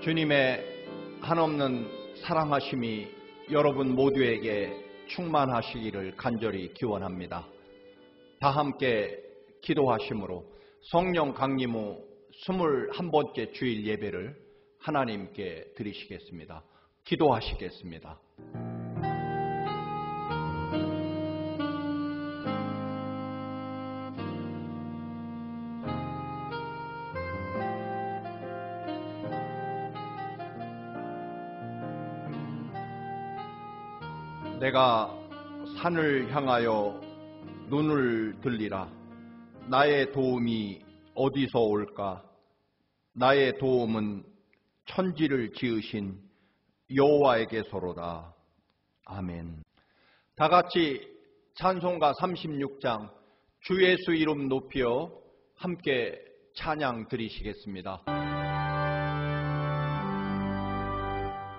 주님의 한없는 사랑하심이 여러분 모두에게 충만하시기를 간절히 기원합니다. 다 함께 기도하심으로 성령 강림 후 21번째 주일 예배를 하나님께 드리시겠습니다. 기도하시겠습니다. 내가 산을 향하여 눈을 들리라. 나의 도움이 어디서 올까? 나의 도움은 천지를 지으신 여호와에게서로다. 아멘. 다 같이 찬송가 36장 주 예수 이름 높여 함께 찬양 드리시겠습니다.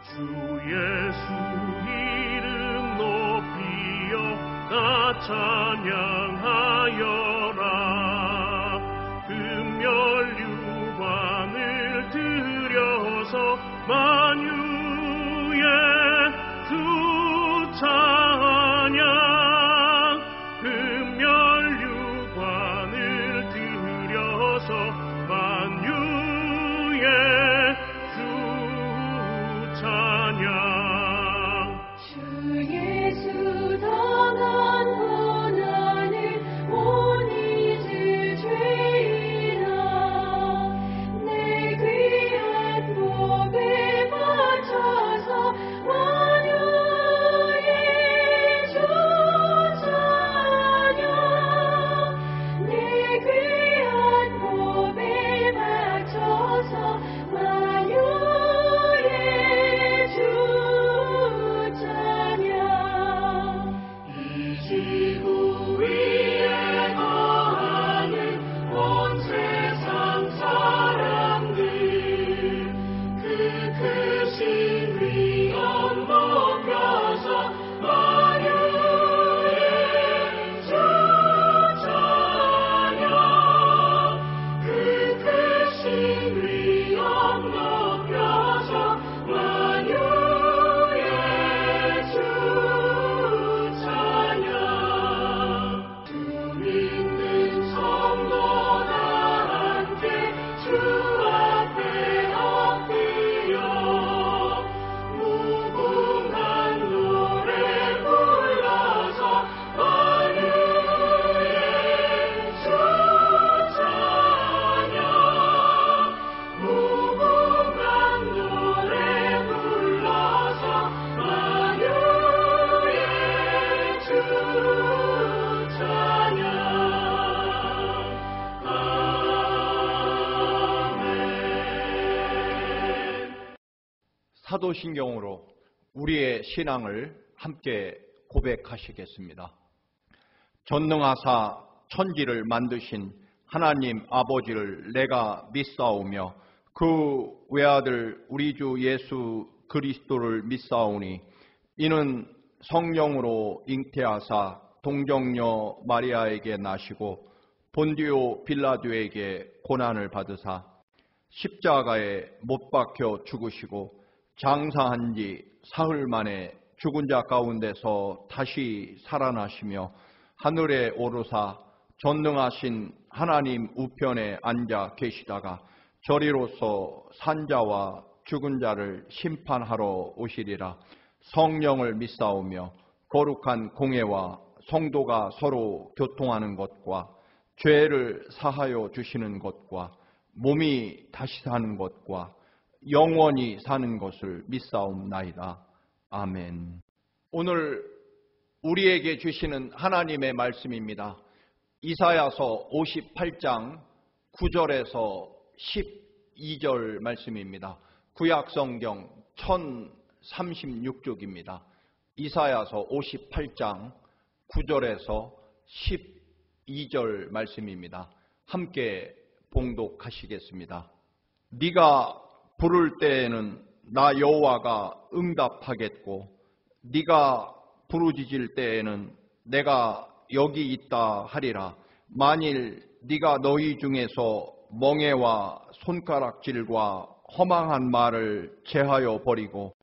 주 예수 나 찬양하여라. 금멸유관을 들여서 만유의 주 찬양. 금멸유관을 들여서 만유의 주 찬양. 주 예수 당한 고난을 못 잊을 죄인아, 내 귀한 몸에 바쳐서 만유의 주 찬양. 내 귀한 몸에 바쳐서 만유의 주 찬양. 지구 위에 거하는 온 세상 사람들, 그 크신 위엄 높여서 만유의 주 찬양. 그 크신 위엄 높여서 만유의 주 찬양. 주 믿는 성도다 함께 주 앞에 엎드려 무궁한 노래 불러서 만유의 주 찬양. 무궁한 노래 불러서 만유의 주 찬양. 아멘. 사도신경으로 우리의 신앙을 함께 고백하시겠습니다. 전능하사 천지를 만드신 하나님 아버지를 내가 믿사오며 그 외아들 우리 주 예수 그리스도를 믿사오니 이는 성령으로 잉태하사 동정녀 마리아에게 나시고 본디오 빌라도에게 고난을 받으사 십자가에 못 박혀 죽으시고 장사한 지 사흘 만에 죽은 자 가운데서 다시 살아나시며 하늘에 오르사 전능하신 하나님 우편에 앉아 계시다가 저리로서 산자와 죽은 자를 심판하러 오시리라. 성령을 믿사오며 거룩한 공회와 성도가 서로 교통하는 것과 죄를 사하여 주시는 것과 몸이 다시 사는 것과 영원히 사는 것을 믿사옵나이다. 아멘. 오늘 우리에게 주시는 하나님의 말씀입니다. 이사야서 58장 9절에서 12절 말씀입니다. 구약성경 1036쪽입니다. 이사야서 58장 9절에서 12절 말씀입니다. 함께 봉독하시겠습니다. 네가 부를 때에는 나 여호와가 응답하겠고 네가 부르짖을 때에는 내가 여기 있다 하리라. 만일 네가 너희 중에서 멍에와 손가락질과 허망한 말을 제하여 버리고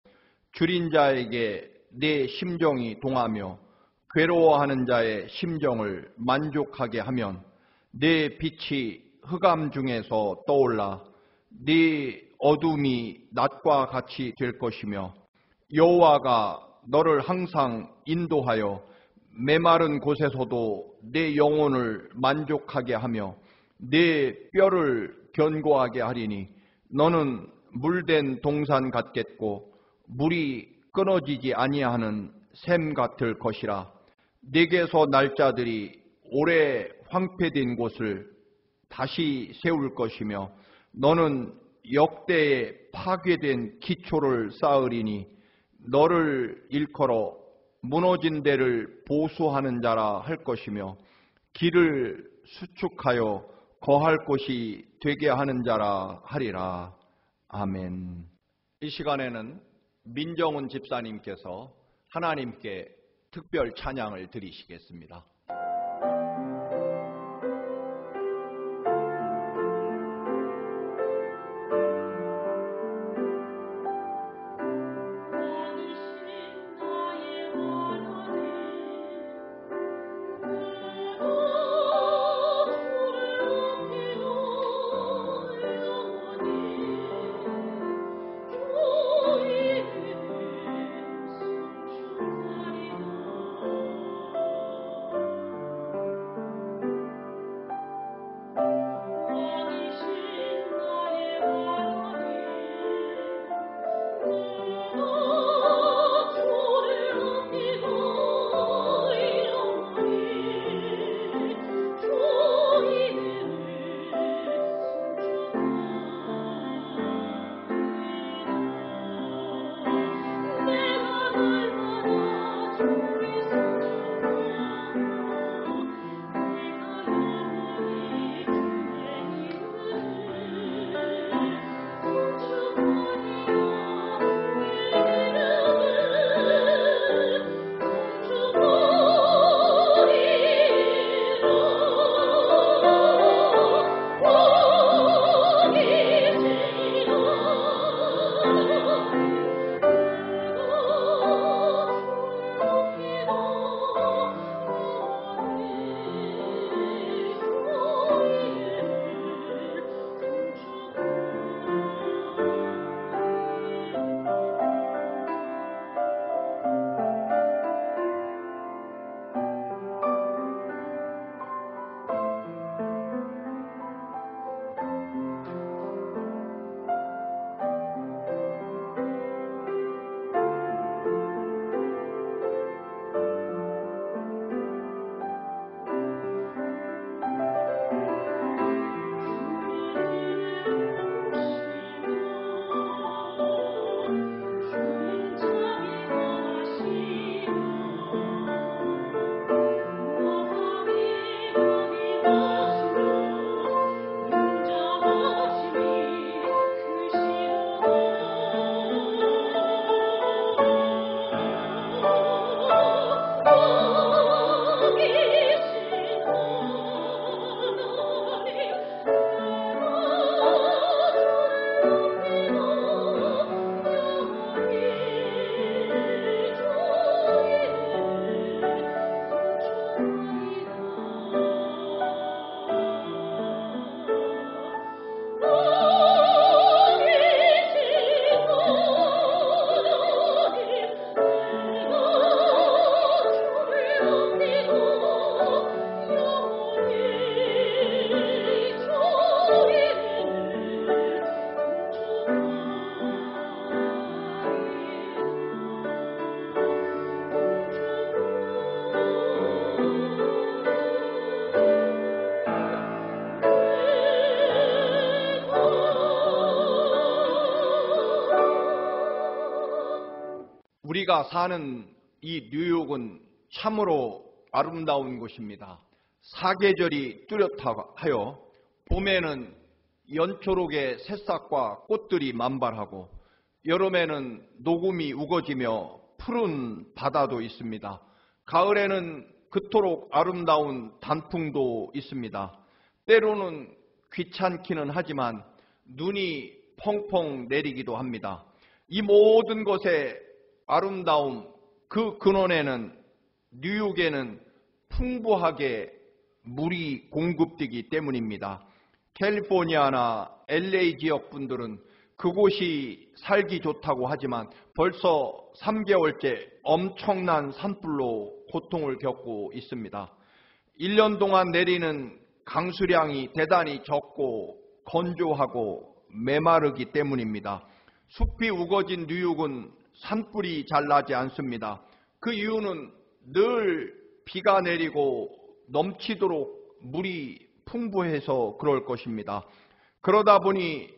줄인 자에게 내 심정이 동하며 괴로워하는 자의 심정을 만족하게 하면 내 빛이 흑암 중에서 떠올라 네 어둠이 낮과 같이 될 것이며 여호와가 너를 항상 인도하여 메마른 곳에서도 내 영혼을 만족하게 하며 내 뼈를 견고하게 하리니 너는 물된 동산 같겠고 물이 끊어지지 아니하는 샘 같을 것이라. 네게서 날 자들이 오래 황폐된 곳을 다시 세울 것이며 너는 역대에 파괴된 기초를 쌓으리니 너를 일컬어 무너진 데를 보수하는 자라 할 것이며 길을 수축하여 거할 곳이 되게 하는 자라 하리라. 아멘. 이 시간에는 민정훈 집사님께서 하나님께 특별 찬양을 드리시겠습니다. 우리가 사는 이 뉴욕은 참으로 아름다운 곳입니다. 사계절이 뚜렷하여 봄에는 연초록의 새싹과 꽃들이 만발하고 여름에는 녹음이 우거지며 푸른 바다도 있습니다. 가을에는 그토록 아름다운 단풍도 있습니다. 때로는 귀찮기는 하지만 눈이 펑펑 내리기도 합니다. 이 모든 것의 아름다움, 그 근원에는 뉴욕에는 풍부하게 물이 공급되기 때문입니다. 캘리포니아나 LA 지역 분들은 그곳이 살기 좋다고 하지만 벌써 3개월째 엄청난 산불로 고통을 겪고 있습니다. 1년 동안 내리는 강수량이 대단히 적고 건조하고 메마르기 때문입니다. 숲이 우거진 뉴욕은 산불이 잘 나지 않습니다. 그 이유는 늘 비가 내리고 넘치도록 물이 풍부해서 그럴 것입니다. 그러다 보니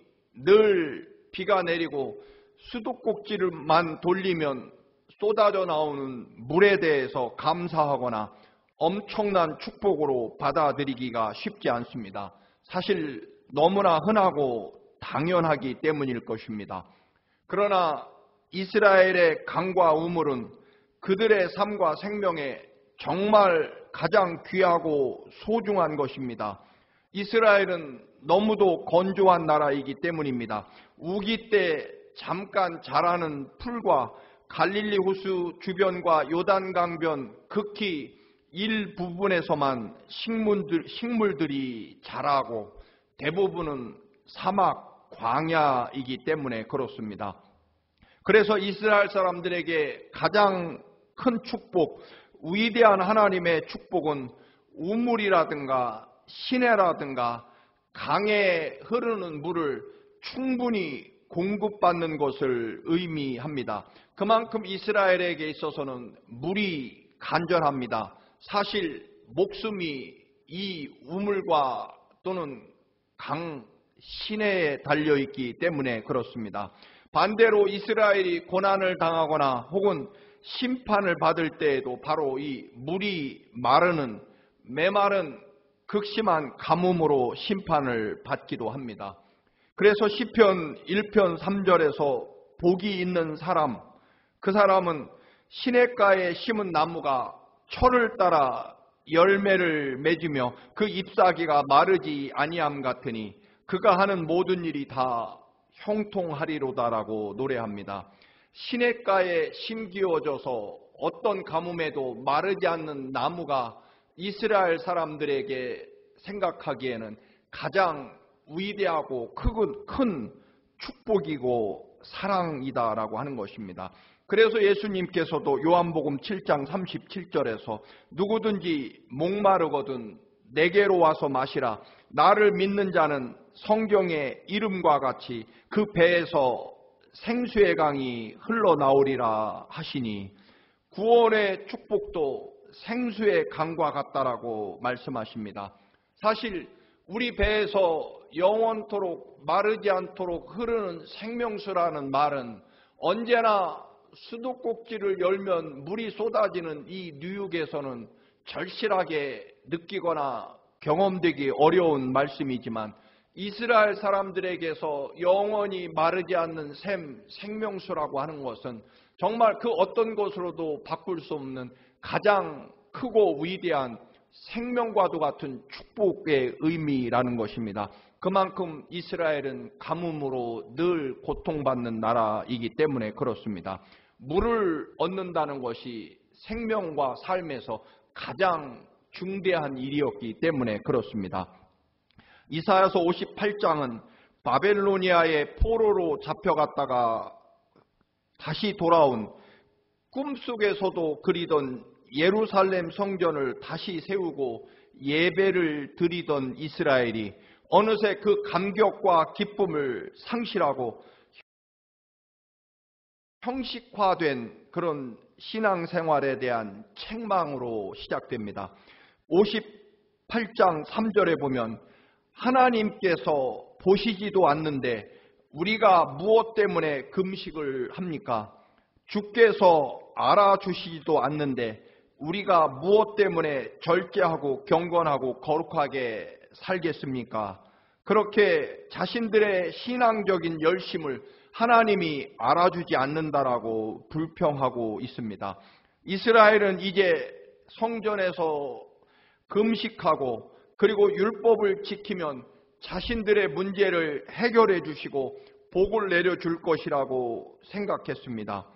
늘 비가 내리고 수도꼭지를만 돌리면 쏟아져 나오는 물에 대해서 감사하거나 엄청난 축복으로 받아들이기가 쉽지 않습니다. 사실 너무나 흔하고 당연하기 때문일 것입니다. 그러나 이스라엘의 강과 우물은 그들의 삶과 생명에 정말 가장 귀하고 소중한 것입니다. 이스라엘은 너무도 건조한 나라이기 때문입니다. 우기 때 잠깐 자라는 풀과 갈릴리 호수 주변과 요단 강변 극히 일부분에서만 식물들이 자라고 대부분은 사막 광야이기 때문에 그렇습니다. 그래서 이스라엘 사람들에게 가장 큰 축복, 위대한 하나님의 축복은 우물이라든가 시내라든가 강에 흐르는 물을 충분히 공급받는 것을 의미합니다. 그만큼 이스라엘에게 있어서는 물이 간절합니다. 사실 목숨이 이 우물과 또는 강 시내에 달려있기 때문에 그렇습니다. 반대로 이스라엘이 고난을 당하거나 혹은 심판을 받을 때에도 바로 이 물이 마르는 메마른 극심한 가뭄으로 심판을 받기도 합니다. 그래서 시편 1편 3절에서 복이 있는 사람, 그 사람은 시냇가에 심은 나무가 철을 따라 열매를 맺으며 그 잎사귀가 마르지 아니함 같으니 그가 하는 모든 일이 다 형통하리로다라고 노래합니다. 시냇가에 심기어져서 어떤 가뭄에도 마르지 않는 나무가 이스라엘 사람들에게 생각하기에는 가장 위대하고 큰 축복이고 사랑이다라고 하는 것입니다. 그래서 예수님께서도 요한복음 7장 37절에서 누구든지 목마르거든 내게로 와서 마시라. 나를 믿는 자는 성경의 이름과 같이 그 배에서 생수의 강이 흘러나오리라 하시니 구원의 축복도 생수의 강과 같다라고 말씀하십니다. 사실 우리 배에서 영원토록 마르지 않도록 흐르는 생명수라는 말은 언제나 수도꼭지를 열면 물이 쏟아지는 이 뉴욕에서는 절실하게 느끼거나 경험되기 어려운 말씀이지만 이스라엘 사람들에게서 영원히 마르지 않는 생명수라고 하는 것은 정말 그 어떤 것으로도 바꿀 수 없는 가장 크고 위대한 생명과도 같은 축복의 의미라는 것입니다. 그만큼 이스라엘은 가뭄으로 늘 고통받는 나라이기 때문에 그렇습니다. 물을 얻는다는 것이 생명과 삶에서 가장 중대한 일이었기 때문에 그렇습니다. 이사야서 58장은 바벨로니아의 포로로 잡혀갔다가 다시 돌아온 꿈속에서도 그리던 예루살렘 성전을 다시 세우고 예배를 드리던 이스라엘이 어느새 그 감격과 기쁨을 상실하고 형식화된 그런 신앙생활에 대한 책망으로 시작됩니다. 58장 3절에 보면 하나님께서 보시지도 않는데 우리가 무엇 때문에 금식을 합니까? 주께서 알아주시지도 않는데 우리가 무엇 때문에 절제하고 경건하고 거룩하게 살겠습니까? 그렇게 자신들의 신앙적인 열심을 하나님이 알아주지 않는다라고 불평하고 있습니다. 이스라엘은 이제 성전에서 금식하고 그리고 율법을 지키면 자신들의 문제를 해결해 주시고 복을 내려줄 것이라고 생각했습니다.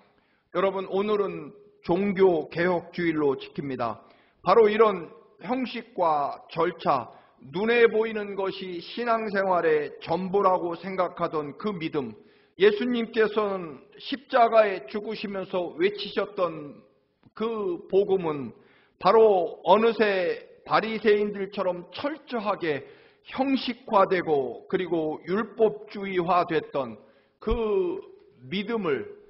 여러분, 오늘은 종교개혁주일로 지킵니다. 바로 이런 형식과 절차, 눈에 보이는 것이 신앙생활의 전부라고 생각하던 그 믿음, 예수님께서는 십자가에 죽으시면서 외치셨던 그 복음은 바로 어느새 바리새인들처럼 철저하게 형식화되고 그리고 율법주의화됐던 그 믿음을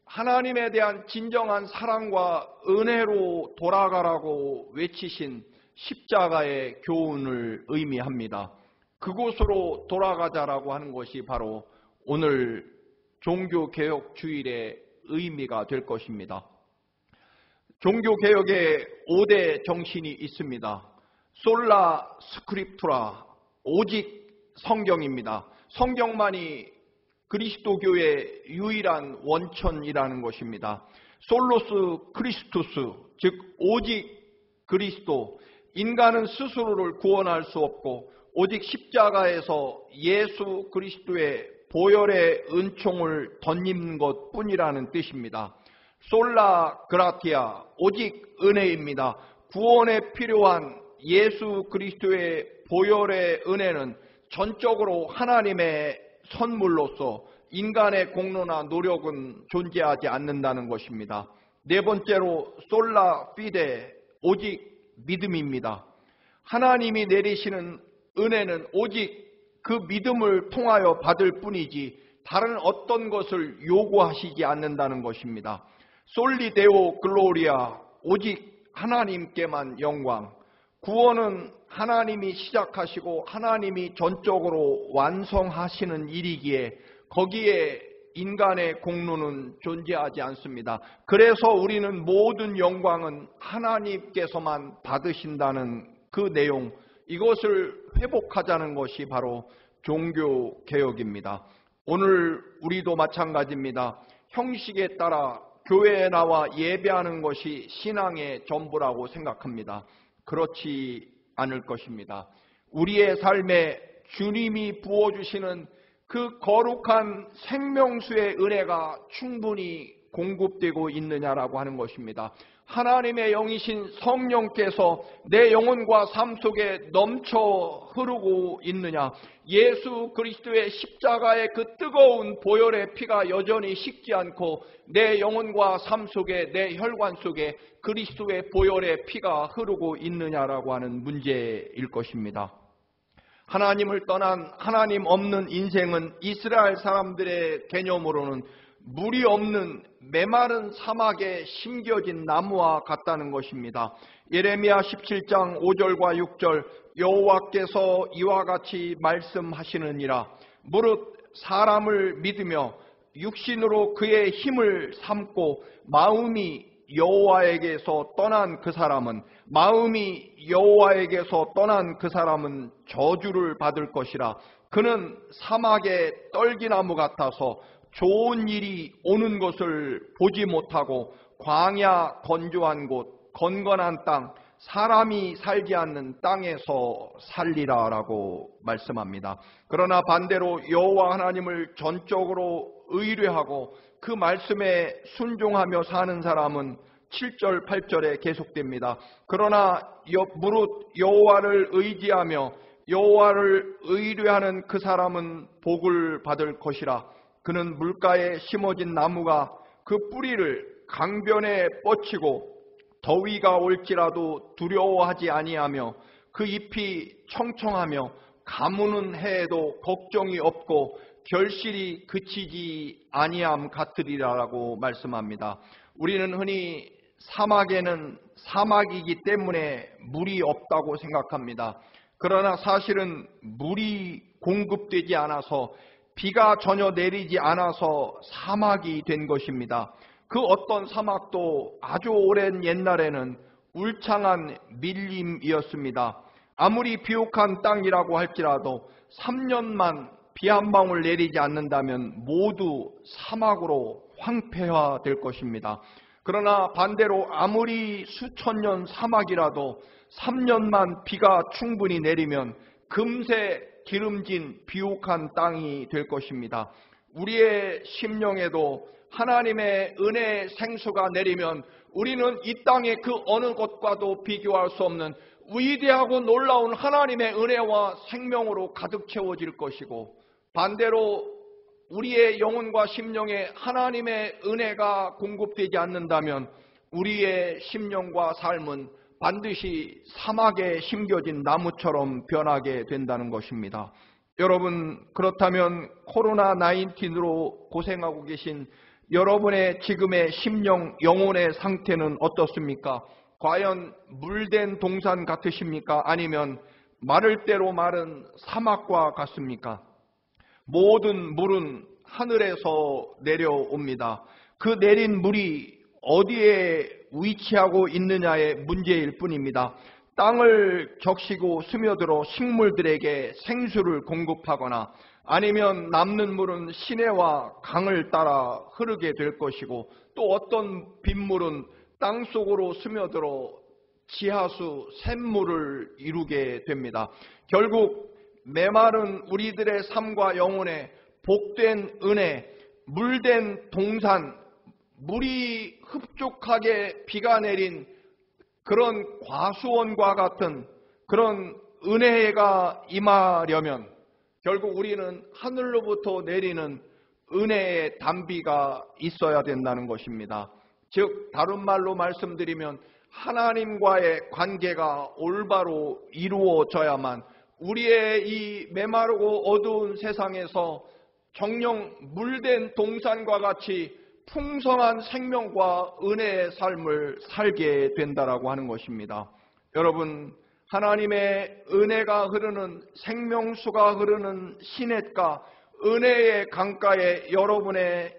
하나님에 대한 진정한 사랑과 은혜로 돌아가라고 외치신 십자가의 교훈을 의미합니다. 그곳으로 돌아가자라고 하는 것이 바로 오늘 종교개혁주일의 의미가 될 것입니다. 종교개혁의 5대 정신이 있습니다. 솔라 스크립투라, 오직 성경입니다. 성경만이 그리스도교의 유일한 원천이라는 것입니다. 솔로스 크리스투스, 즉 오직 그리스도, 인간은 스스로를 구원할 수 없고 오직 십자가에서 예수 그리스도의 보혈의 은총을 덧입는 것뿐이라는 뜻입니다. 솔라 그라티아, 오직 은혜입니다. 구원에 필요한 예수 그리스도의 보혈의 은혜는 전적으로 하나님의 선물로서 인간의 공로나 노력은 존재하지 않는다는 것입니다. 네 번째로 솔라 피데, 오직 믿음입니다. 하나님이 내리시는 은혜는 오직 그 믿음을 통하여 받을 뿐이지 다른 어떤 것을 요구하시지 않는다는 것입니다. 솔리 데오 글로리아, 오직 하나님께만 영광. 구원은 하나님이 시작하시고 하나님이 전적으로 완성하시는 일이기에 거기에 인간의 공로는 존재하지 않습니다. 그래서 우리는 모든 영광은 하나님께서만 받으신다는 그 내용, 이것을 회복하자는 것이 바로 종교개혁입니다. 오늘 우리도 마찬가지입니다. 형식에 따라 교회에 나와 예배하는 것이 신앙의 전부라고 생각합니다. 그렇지 않을 것입니다. 우리의 삶에 주님이 부어주시는 그 거룩한 생명수의 은혜가 충분히 공급되고 있느냐라고 하는 것입니다. 하나님의 영이신 성령께서 내 영혼과 삶 속에 넘쳐 흐르고 있느냐, 예수 그리스도의 십자가의 그 뜨거운 보혈의 피가 여전히 식지 않고 내 영혼과 삶 속에, 내 혈관 속에 그리스도의 보혈의 피가 흐르고 있느냐라고 하는 문제일 것입니다. 하나님을 떠난 하나님 없는 인생은 이스라엘 사람들의 개념으로는 물이 없는 메마른 사막에 심겨진 나무와 같다는 것입니다. 예레미야 17장 5절과 6절, 여호와께서 이와 같이 말씀하시느니라. 무릇 사람을 믿으며 육신으로 그의 힘을 삼고 마음이 여호와에게서 떠난 그 사람은 저주를 받을 것이라. 그는 사막의 떨기나무 같아서 좋은 일이 오는 것을 보지 못하고 광야 건조한 곳, 건건한 땅, 사람이 살지 않는 땅에서 살리라라고 말씀합니다. 그러나 반대로 여호와 하나님을 전적으로 의뢰하고 그 말씀에 순종하며 사는 사람은 7절, 8절에 계속됩니다. 그러나 무릇 여호와를 의지하며 여호와를 의뢰하는 그 사람은 복을 받을 것이라. 그는 물가에 심어진 나무가 그 뿌리를 강변에 뻗치고 더위가 올지라도 두려워하지 아니하며 그 잎이 청청하며 가무는 해에도 걱정이 없고 결실이 그치지 아니함 같으리라라고 말씀합니다. 우리는 흔히 사막에는 사막이기 때문에 물이 없다고 생각합니다. 그러나 사실은 물이 공급되지 않아서 비가 전혀 내리지 않아서 사막이 된 것입니다. 그 어떤 사막도 아주 오랜 옛날에는 울창한 밀림이었습니다. 아무리 비옥한 땅이라고 할지라도 3년만 비 한 방울 내리지 않는다면 모두 사막으로 황폐화될 것입니다. 그러나 반대로 아무리 수천 년 사막이라도 3년만 비가 충분히 내리면 금세 기름진 비옥한 땅이 될 것입니다. 우리의 심령에도 하나님의 은혜의 생수가 내리면 우리는 이 땅의 그 어느 것과도 비교할 수 없는 위대하고 놀라운 하나님의 은혜와 생명으로 가득 채워질 것이고, 반대로 우리의 영혼과 심령에 하나님의 은혜가 공급되지 않는다면 우리의 심령과 삶은 반드시 사막에 심겨진 나무처럼 변하게 된다는 것입니다. 여러분, 그렇다면 코로나19으로 고생하고 계신 여러분의 지금의 심령, 영혼의 상태는 어떻습니까? 과연 물된 동산 같으십니까? 아니면 마를 대로 마른 사막과 같습니까? 모든 물은 하늘에서 내려옵니다. 그 내린 물이 어디에 위치하고 있느냐의 문제일 뿐입니다. 땅을 적시고 스며들어 식물들에게 생수를 공급하거나 아니면 남는 물은 시내와 강을 따라 흐르게 될 것이고, 또 어떤 빗물은 땅속으로 스며들어 지하수, 샘물을 이루게 됩니다. 결국 메마른 우리들의 삶과 영혼에 복된 은혜, 물된 동산, 물이 흡족하게 비가 내린 그런 과수원과 같은 그런 은혜가 임하려면 결국 우리는 하늘로부터 내리는 은혜의 단비가 있어야 된다는 것입니다. 즉 다른 말로 말씀드리면 하나님과의 관계가 올바로 이루어져야만 우리의 이 메마르고 어두운 세상에서 정녕 물된 동산과 같이 풍성한 생명과 은혜의 삶을 살게 된다라고 하는 것입니다. 여러분, 하나님의 은혜가 흐르는, 생명수가 흐르는 시냇가, 은혜의 강가에 여러분의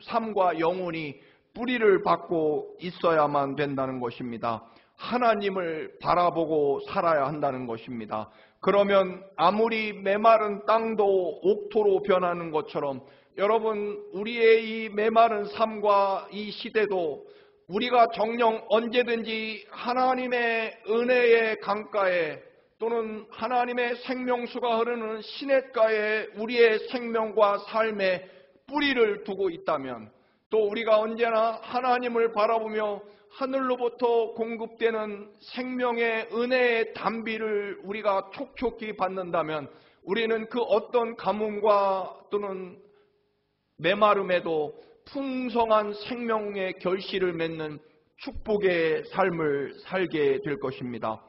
삶과 영혼이 뿌리를 받고 있어야만 된다는 것입니다. 하나님을 바라보고 살아야 한다는 것입니다. 그러면 아무리 메마른 땅도 옥토로 변하는 것처럼 여러분, 우리의 이 메마른 삶과 이 시대도 우리가 정녕 언제든지 하나님의 은혜의 강가에 또는 하나님의 생명수가 흐르는 시냇가에 우리의 생명과 삶의 뿌리를 두고 있다면, 또 우리가 언제나 하나님을 바라보며 하늘로부터 공급되는 생명의 은혜의 단비를 우리가 촉촉히 받는다면 우리는 그 어떤 가뭄과 또는 메마름에도 풍성한 생명의 결실을 맺는 축복의 삶을 살게 될 것입니다.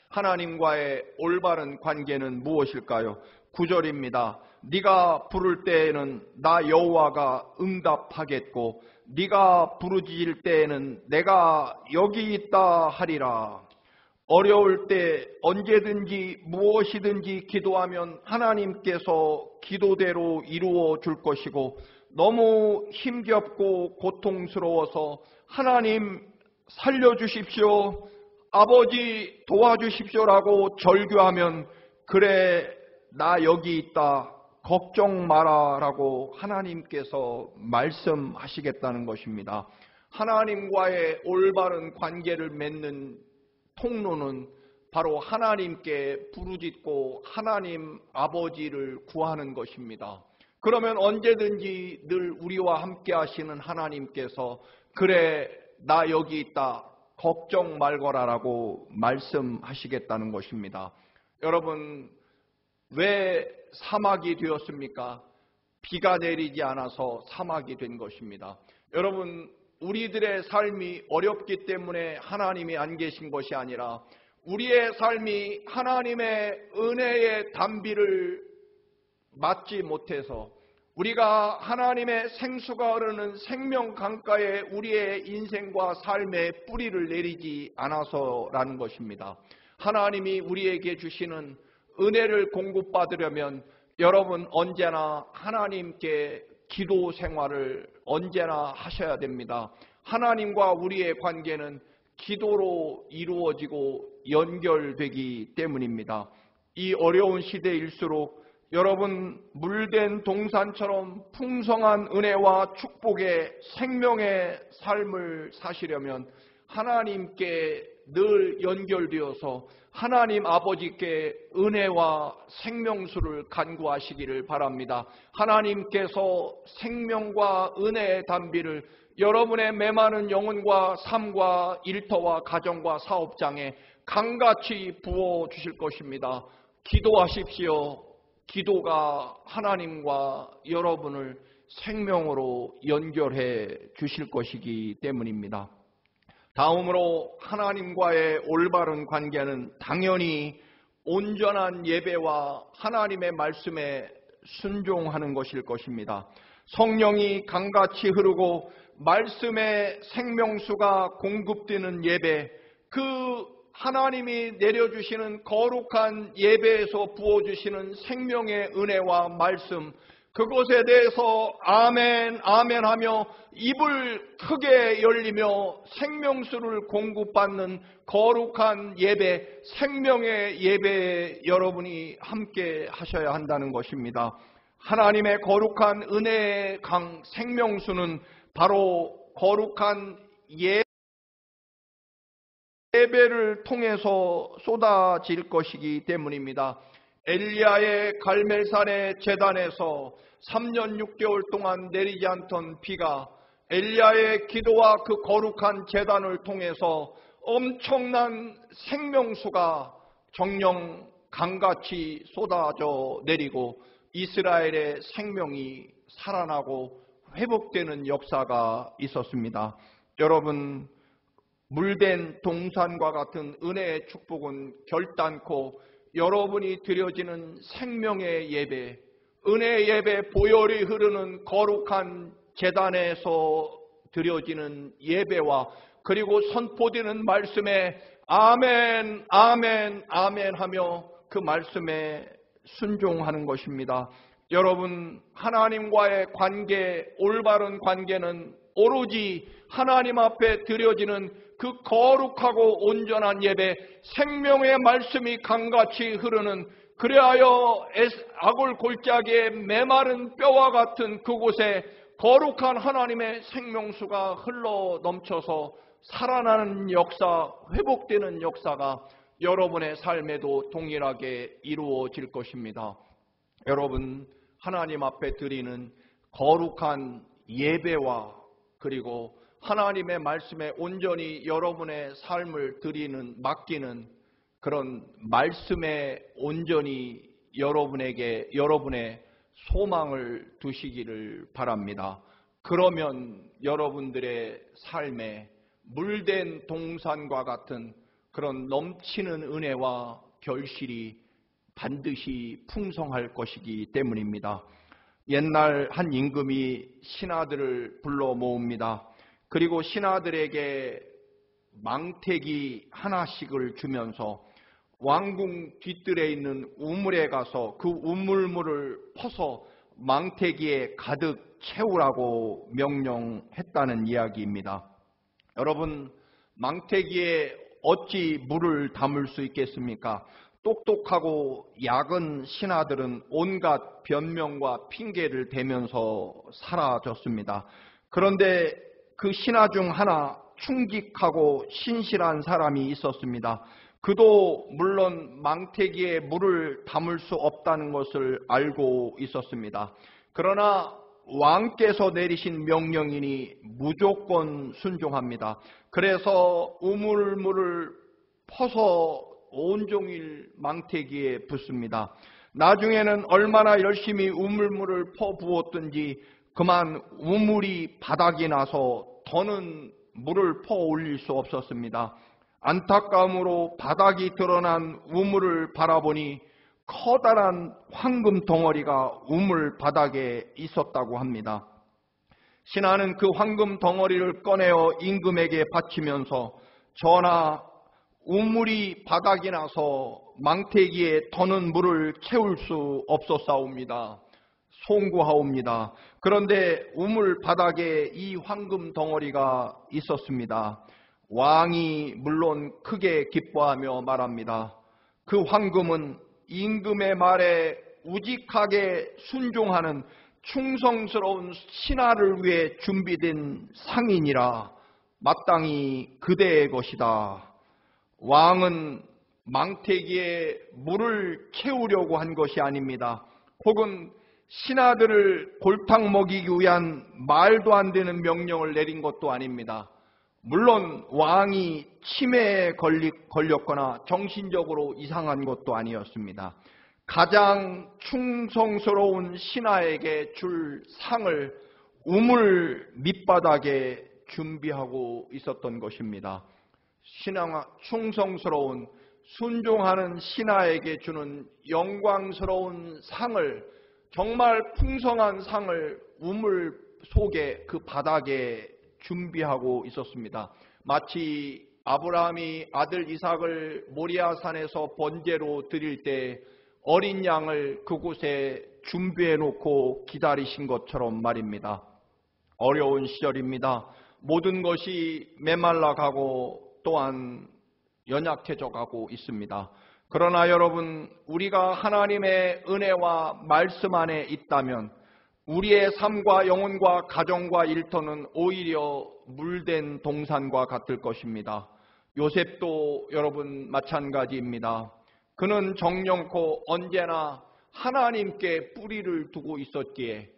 하나님과의 올바른 관계는 무엇일까요? 9절입니다. 네가 부를 때에는 나 여호와가 응답하겠고 네가 부르짖을 때에는 내가 여기 있다 하리라. 어려울 때 언제든지 무엇이든지 기도하면 하나님께서 기도대로 이루어 줄 것이고, 너무 힘겹고 고통스러워서 하나님 살려주십시오, 아버지 도와주십시오라고 절규하면 그래 나 여기 있다, 걱정 마라라고 하나님께서 말씀하시겠다는 것입니다. 하나님과의 올바른 관계를 맺는 통로는 바로 하나님께 부르짖고 하나님 아버지를 구하는 것입니다. 그러면 언제든지 늘 우리와 함께 하시는 하나님께서 그래 나 여기 있다, 걱정 말거라라고 말씀하시겠다는 것입니다. 여러분, 왜 사막이 되었습니까? 비가 내리지 않아서 사막이 된 것입니다. 여러분, 우리들의 삶이 어렵기 때문에 하나님이 안 계신 것이 아니라 우리의 삶이 하나님의 은혜의 단비를 맞지 못해서 우리가 하나님의 생수가 흐르는 생명 강가에 우리의 인생과 삶의 뿌리를 내리지 않아서라는 것입니다. 하나님이 우리에게 주시는 은혜를 공급받으려면 여러분 언제나 하나님께 기도 생활을 언제나 하셔야 됩니다. 하나님과 우리의 관계는 기도로 이루어지고 연결되기 때문입니다. 이 어려운 시대일수록 여러분 물된 동산처럼 풍성한 은혜와 축복의 생명의 삶을 사시려면 하나님께 늘 연결되어서 하나님 아버지께 은혜와 생명수를 간구하시기를 바랍니다. 하나님께서 생명과 은혜의 단비를 여러분의 메마른 영혼과 삶과 일터와 가정과 사업장에 강같이 부어주실 것입니다. 기도하십시오. 기도가 하나님과 여러분을 생명으로 연결해 주실 것이기 때문입니다. 다음으로 하나님과의 올바른 관계는 당연히 온전한 예배와 하나님의 말씀에 순종하는 것일 것입니다. 성령이 강같이 흐르고 말씀의 생명수가 공급되는 예배, 그 하나님이 내려주시는 거룩한 예배에서 부어주시는 생명의 은혜와 말씀, 그것에 대해서 아멘 아멘 하며 입을 크게 열리며 생명수를 공급받는 거룩한 예배, 생명의 예배에 여러분이 함께 하셔야 한다는 것입니다. 하나님의 거룩한 은혜의 강 생명수는 바로 거룩한 예배를 통해서 쏟아질 것이기 때문입니다. 엘리야의 갈멜산의 제단에서 3년 6개월 동안 내리지 않던 비가 엘리야의 기도와 그 거룩한 제단을 통해서 엄청난 생명수가 정령 강같이 쏟아져 내리고 이스라엘의 생명이 살아나고 회복되는 역사가 있었습니다. 여러분, 물된 동산과 같은 은혜의 축복은 결단코 여러분이 드려지는 생명의 예배, 은혜의 예배, 보혈이 흐르는 거룩한 제단에서 드려지는 예배와 그리고 선포되는 말씀에 아멘 아멘 아멘 하며 그 말씀에 순종하는 것입니다. 여러분, 하나님과의 관계, 올바른 관계는 오로지 하나님 앞에 드려지는 그 거룩하고 온전한 예배, 생명의 말씀이 강같이 흐르는, 그리하여 아골 골짜기의 메마른 뼈와 같은 그곳에 거룩한 하나님의 생명수가 흘러 넘쳐서 살아나는 역사, 회복되는 역사가 여러분의 삶에도 동일하게 이루어질 것입니다. 여러분, 하나님 앞에 드리는 거룩한 예배와 그리고 하나님의 말씀에 온전히 여러분의 삶을 드리는, 맡기는 그런 말씀에 온전히 여러분의 소망을 두시기를 바랍니다. 그러면 여러분들의 삶에 물된 동산과 같은 그런 넘치는 은혜와 결실이 반드시 풍성할 것이기 때문입니다. 옛날 한 임금이 신하들을 불러 모읍니다. 그리고 신하들에게 망태기 하나씩을 주면서 왕궁 뒷뜰에 있는 우물에 가서 그 우물물을 퍼서 망태기에 가득 채우라고 명령했다는 이야기입니다. 여러분, 망태기에 어찌 물을 담을 수 있겠습니까? 똑똑하고 약은 신하들은 온갖 변명과 핑계를 대면서 사라졌습니다. 그런데 그 신하 중 하나 충직하고 신실한 사람이 있었습니다. 그도 물론 망태기에 물을 담을 수 없다는 것을 알고 있었습니다. 그러나 왕께서 내리신 명령이니 무조건 순종합니다. 그래서 우물물을 퍼서 온종일 망태기에 붓습니다. 나중에는 얼마나 열심히 우물물을 퍼부었든지 그만 우물이 바닥이 나서 더는 물을 퍼 올릴 수 없었습니다. 안타까움으로 바닥이 드러난 우물을 바라보니 커다란 황금 덩어리가 우물 바닥에 있었다고 합니다. 신하는 그 황금 덩어리를 꺼내어 임금에게 바치면서 전하, 우물이 바닥이 나서 망태기에 더는 물을 채울 수 없었사옵니다. 송구하옵니다. 그런데 우물 바닥에 이 황금 덩어리가 있었습니다. 왕이 물론 크게 기뻐하며 말합니다. 그 황금은 임금의 말에 우직하게 순종하는 충성스러운 신하를 위해 준비된 상이니라. 마땅히 그대의 것이다. 왕은 망태기에 물을 채우려고 한 것이 아닙니다. 혹은 신하들을 골탕 먹이기 위한 말도 안 되는 명령을 내린 것도 아닙니다. 물론 왕이 치매에 걸렸거나 정신적으로 이상한 것도 아니었습니다. 가장 충성스러운 신하에게 줄 상을 우물 밑바닥에 준비하고 있었던 것입니다. 충성스러운 순종하는 신하에게 주는 영광스러운 상을, 정말 풍성한 상을 우물 속에 그 바닥에 준비하고 있었습니다. 마치 아브라함이 아들 이삭을 모리아산에서 번제로 드릴 때 어린 양을 그곳에 준비해 놓고 기다리신 것처럼 말입니다. 어려운 시절입니다. 모든 것이 메말라 가고 또한 연약해져 가고 있습니다. 그러나 여러분, 우리가 하나님의 은혜와 말씀 안에 있다면 우리의 삶과 영혼과 가정과 일터는 오히려 물된 동산과 같을 것입니다. 요셉도 여러분 마찬가지입니다. 그는 정령코 언제나 하나님께 뿌리를 두고 있었기에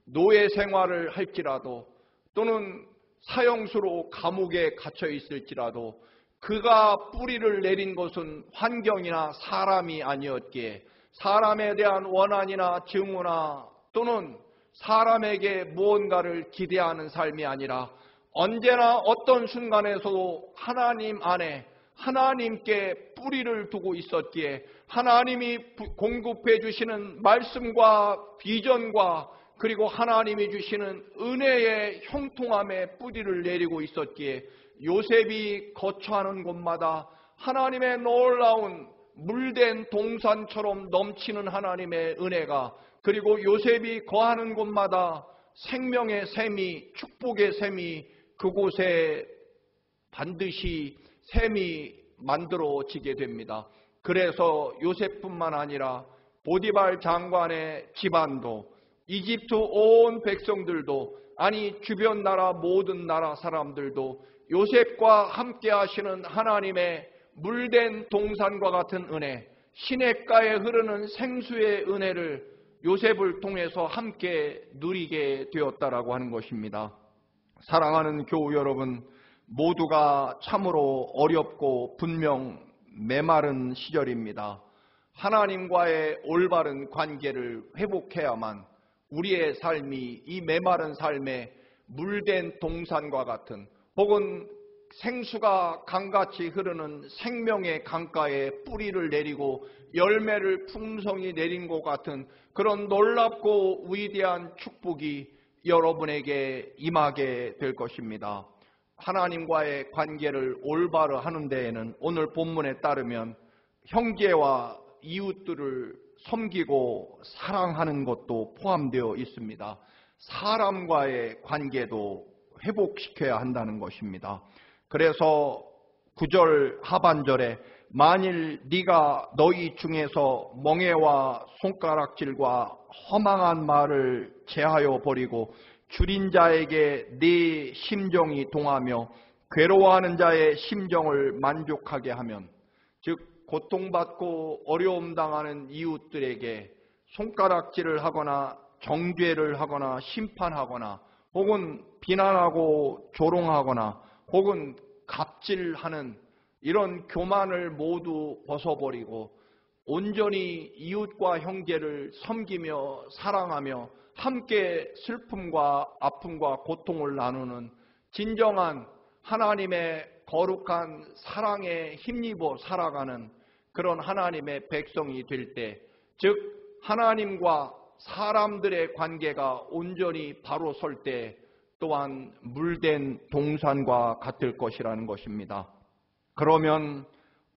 노예 생활을 할지라도 또는 사형수로 감옥에 갇혀 있을지라도 그가 뿌리를 내린 것은 환경이나 사람이 아니었기에 사람에 대한 원한이나 증오나 또는 사람에게 무언가를 기대하는 삶이 아니라 언제나 어떤 순간에서도 하나님 안에 하나님께 뿌리를 두고 있었기에 하나님이 공급해 주시는 말씀과 비전과 그리고 하나님이 주시는 은혜의 형통함에 뿌리를 내리고 있었기에 요셉이 거처하는 곳마다 하나님의 놀라운 물된 동산처럼 넘치는 하나님의 은혜가, 그리고 요셉이 거하는 곳마다 생명의 샘이, 축복의 샘이 그곳에 반드시 샘이 만들어지게 됩니다. 그래서 요셉뿐만 아니라 보디발 장관의 집안도, 이집트 온 백성들도, 아니 주변 나라 모든 나라 사람들도 요셉과 함께 하시는 하나님의 물된 동산과 같은 은혜, 시냇가에 흐르는 생수의 은혜를 요셉을 통해서 함께 누리게 되었다라고 하는 것입니다. 사랑하는 교우 여러분, 모두가 참으로 어렵고 분명 메마른 시절입니다. 하나님과의 올바른 관계를 회복해야만 우리의 삶이 이 메마른 삶에 물된 동산과 같은, 혹은 생수가 강같이 흐르는 생명의 강가에 뿌리를 내리고 열매를 풍성히 내린 것 같은 그런 놀랍고 위대한 축복이 여러분에게 임하게 될 것입니다. 하나님과의 관계를 올바로 하는 데에는 오늘 본문에 따르면 형제와 이웃들을 섬기고 사랑하는 것도 포함되어 있습니다. 사람과의 관계도 회복시켜야 한다는 것입니다. 그래서 9절 하반절에 만일 네가 너희 중에서 멍에와 손가락질과 허망한 말을 제하여 버리고 줄인 자에게 네 심정이 동하며 괴로워하는 자의 심정을 만족하게 하면, 즉 고통받고 어려움 당하는 이웃들에게 손가락질을 하거나 정죄를 하거나 심판하거나 혹은 비난하고 조롱하거나 혹은 갑질하는 이런 교만을 모두 벗어버리고 온전히 이웃과 형제를 섬기며 사랑하며 함께 슬픔과 아픔과 고통을 나누는 진정한 하나님의 거룩한 사랑에 힘입어 살아가는 그런 하나님의 백성이 될 때, 즉 하나님과 사람들의 관계가 온전히 바로 설 때 또한 물된 동산과 같을 것이라는 것입니다. 그러면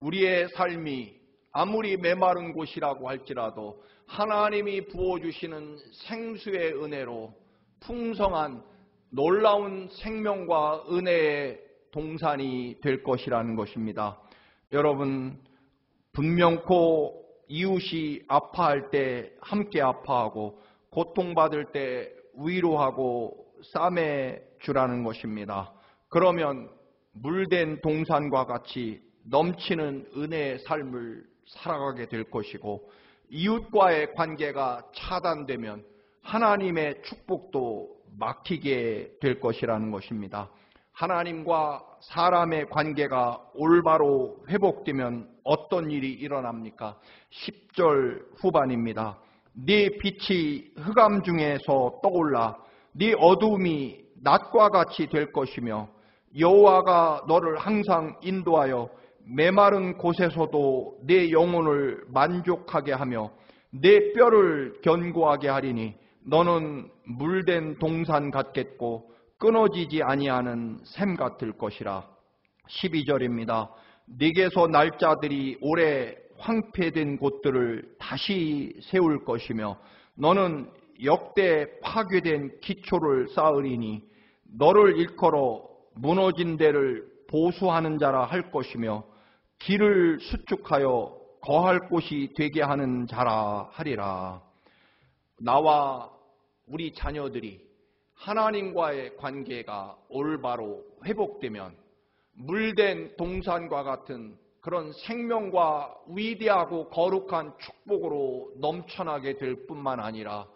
우리의 삶이 아무리 메마른 곳이라고 할지라도 하나님이 부어주시는 생수의 은혜로 풍성한 놀라운 생명과 은혜의 동산이 될 것이라는 것입니다. 여러분, 분명코 이웃이 아파할 때 함께 아파하고 고통받을 때 위로하고 싸매 주라는 것입니다. 그러면 물된 동산과 같이 넘치는 은혜의 삶을 살아가게 될 것이고, 이웃과의 관계가 차단되면 하나님의 축복도 막히게 될 것이라는 것입니다. 하나님과 사람의 관계가 올바로 회복되면 어떤 일이 일어납니까? 10절 후반입니다. 네 빛이 흑암 중에서 떠올라 네 어두움이 낮과 같이 될 것이며, 여호와가 너를 항상 인도하여 메마른 곳에서도 내 영혼을 만족하게 하며 내 뼈를 견고하게 하리니 너는 물된 동산 같겠고 끊어지지 아니하는 샘 같을 것이라. 12절입니다. 네게서 날 자들이 오래 황폐된 곳들을 다시 세울 것이며 너는 역대 파괴된 기초를 쌓으리니 너를 일컬어 무너진 데를 보수하는 자라 할 것이며 길을 수축하여 거할 곳이 되게 하는 자라 하리라. 나와 우리 자녀들이 하나님과의 관계가 올바로 회복되면 물된 동산과 같은 그런 생명과 위대하고 거룩한 축복으로 넘쳐나게 될 뿐만 아니라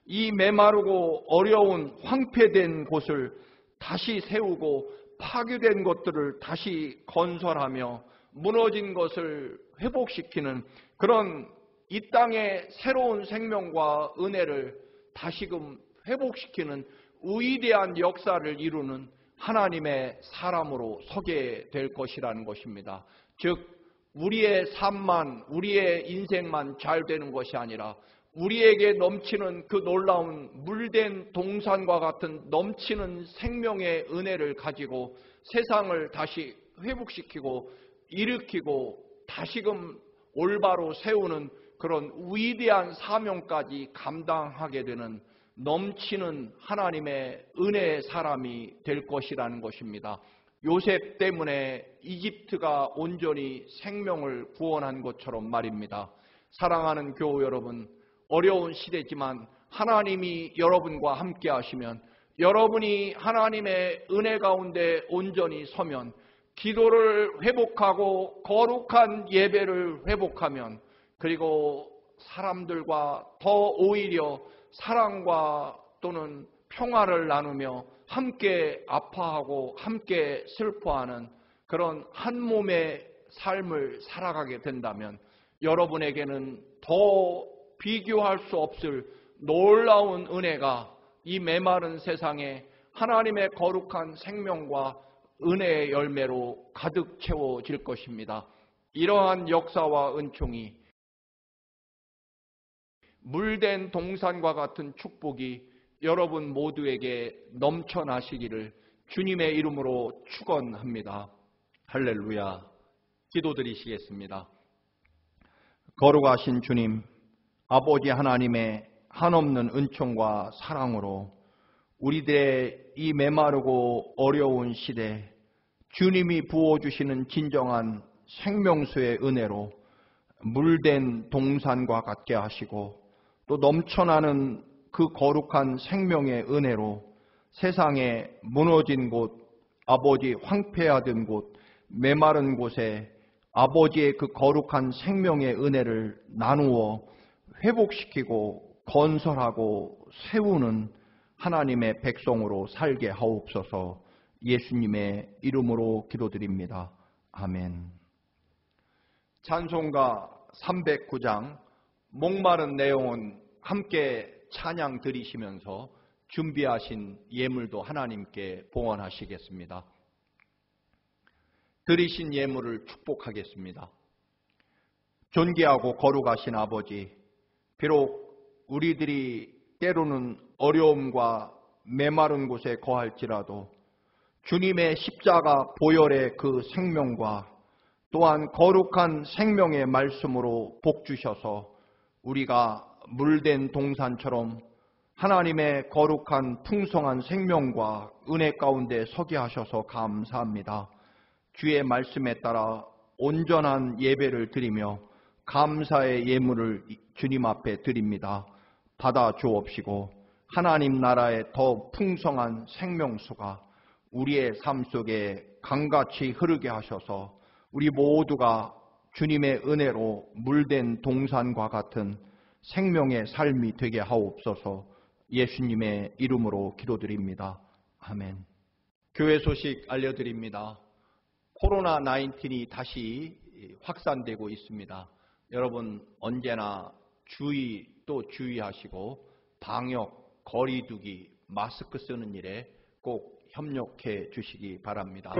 이 메마르고 어려운 황폐된 곳을 다시 세우고 파괴된 것들을 다시 건설하며 무너진 것을 회복시키는 그런 이 땅의 새로운 생명과 은혜를 다시금 회복시키는 위대한 역사를 이루는 하나님의 사람으로 서게 될 것이라는 것입니다. 즉 우리의 삶만, 우리의 인생만 잘 되는 것이 아니라 우리에게 넘치는 그 놀라운 물된 동산과 같은 넘치는 생명의 은혜를 가지고 세상을 다시 회복시키고 일으키고 다시금 올바로 세우는 그런 위대한 사명까지 감당하게 되는 넘치는 하나님의 은혜의 사람이 될 것이라는 것입니다. 요셉 때문에 이집트가 온전히 생명을 구원한 것처럼 말입니다. 사랑하는 교우 여러분, 어려운 시대지만 하나님이 여러분과 함께 하시면, 여러분이 하나님의 은혜 가운데 온전히 서면, 기도를 회복하고 거룩한 예배를 회복하면, 그리고 사람들과 더 오히려 사랑과 또는 평화를 나누며 함께 아파하고 함께 슬퍼하는 그런 한 몸의 삶을 살아가게 된다면 여러분에게는 더 비교할 수 없을 놀라운 은혜가 이 메마른 세상에 하나님의 거룩한 생명과 은혜의 열매로 가득 채워질 것입니다. 이러한 역사와 은총이 물된 동산과 같은 축복이 여러분 모두에게 넘쳐나시기를 주님의 이름으로 축원합니다. 할렐루야. 기도드리시겠습니다. 거룩하신 주님, 아버지 하나님의 한없는 은총과 사랑으로 우리들의 이 메마르고 어려운 시대 주님이 부어주시는 진정한 생명수의 은혜로 물된 동산과 같게 하시고 또 넘쳐나는 그 거룩한 생명의 은혜로 세상에 무너진 곳, 아버지 황폐하던 곳, 메마른 곳에 아버지의 그 거룩한 생명의 은혜를 나누어 회복시키고 건설하고 세우는 하나님의 백성으로 살게 하옵소서. 예수님의 이름으로 기도드립니다. 아멘. 찬송가 309장 목마른 내용은 함께 찬양 드리시면서 준비하신 예물도 하나님께 봉헌하시겠습니다. 드리신 예물을 축복하겠습니다. 존귀하고 거룩하신 아버지, 비록 우리들이 때로는 어려움과 메마른 곳에 거할지라도 주님의 십자가 보혈의 그 생명과 또한 거룩한 생명의 말씀으로 복 주셔서 우리가 물된 동산처럼 하나님의 거룩한 풍성한 생명과 은혜 가운데 서게 하셔서 감사합니다. 주의 말씀에 따라 온전한 예배를 드리며 감사의 예물을 주님 앞에 드립니다. 받아 주옵시고 하나님 나라의 더 풍성한 생명수가 우리의 삶 속에 강같이 흐르게 하셔서 우리 모두가 주님의 은혜로 물된 동산과 같은 생명의 삶이 되게 하옵소서. 예수님의 이름으로 기도드립니다. 아멘. 교회 소식 알려드립니다. 코로나19이 다시 확산되고 있습니다. 여러분 언제나 주의 또 주의하시고 방역, 거리두기, 마스크 쓰는 일에 꼭 협력해 주시기 바랍니다.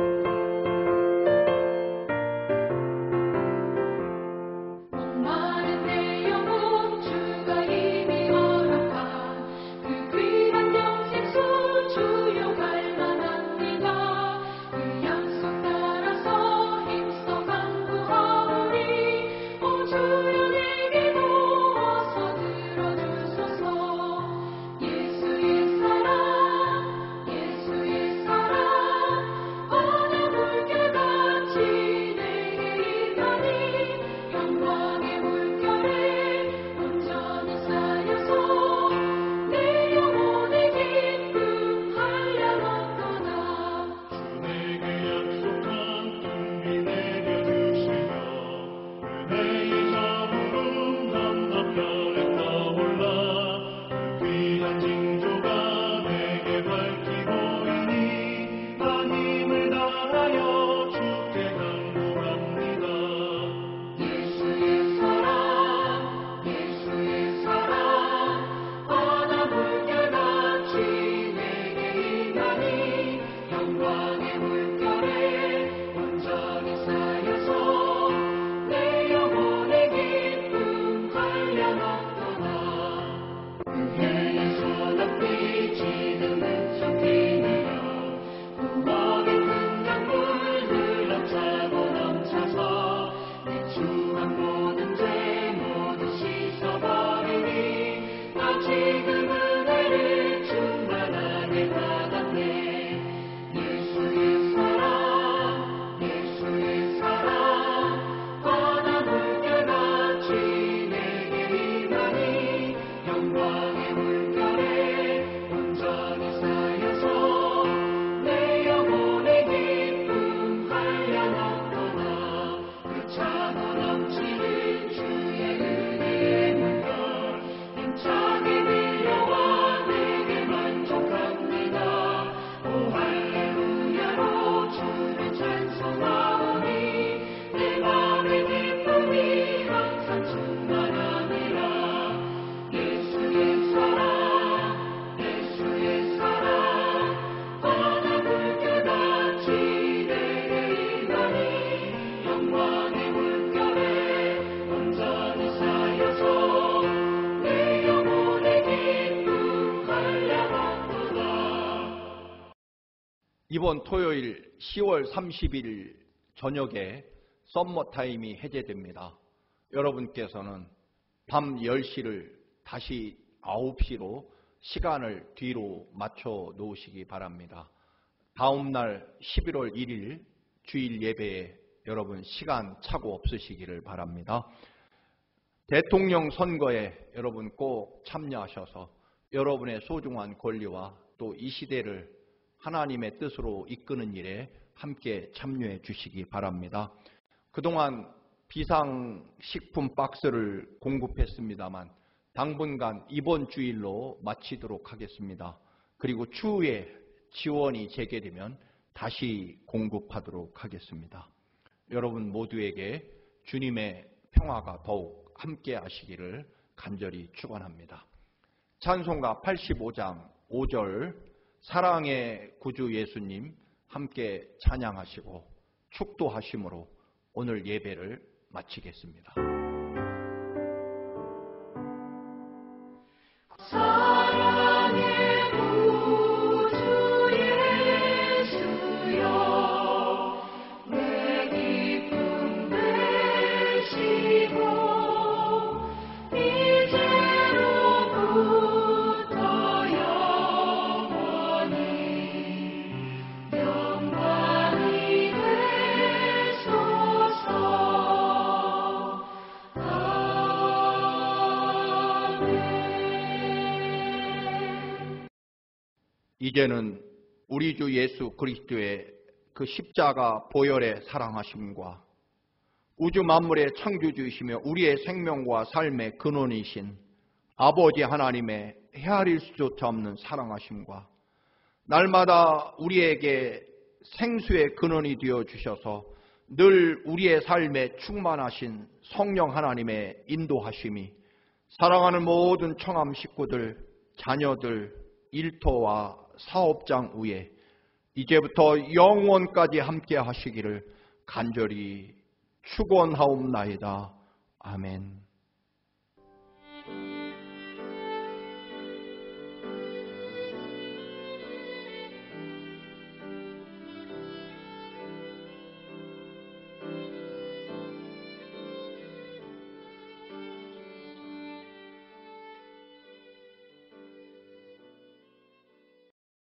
이번 토요일 10월 30일 저녁에 썸머타임이 해제됩니다. 여러분께서는 밤 10시를 다시 9시로 시간을 뒤로 맞춰 놓으시기 바랍니다. 다음 날 11월 1일 주일 예배에 여러분 시간 착오 없으시기를 바랍니다. 대통령 선거에 여러분 꼭 참여하셔서 여러분의 소중한 권리와 또 이 시대를 하나님의 뜻으로 이끄는 일에 함께 참여해 주시기 바랍니다. 그동안 비상식품 박스를 공급했습니다만 당분간 이번 주일로 마치도록 하겠습니다. 그리고 추후에 지원이 재개되면 다시 공급하도록 하겠습니다. 여러분 모두에게 주님의 평화가 더욱 함께 하시기를 간절히 축원합니다. 찬송가 85장 5절 사랑의 구주 예수님 함께 찬양하시고 축도하심으로 오늘 예배를 마치겠습니다. 사랑의 구주 예수여 내 기쁨 되시고 이제로부터 영원히 영광이 되소서. 이제는 우리 주 예수 그리스도의 그 십자가 보혈의 사랑하심과 우주 만물의 창조주이시며 우리의 생명과 삶의 근원이신 아버지 하나님의 헤아릴 수조차 없는 사랑하심과 날마다 우리에게 생수의 근원이 되어 주셔서 늘 우리의 삶에 충만하신 성령 하나님의 인도하심이 사랑하는 모든 청암 식구들, 자녀들, 일터와 사업장 위에 이제부터 영원까지 함께 하시기를 간절히 축원하옵나이다. 아멘.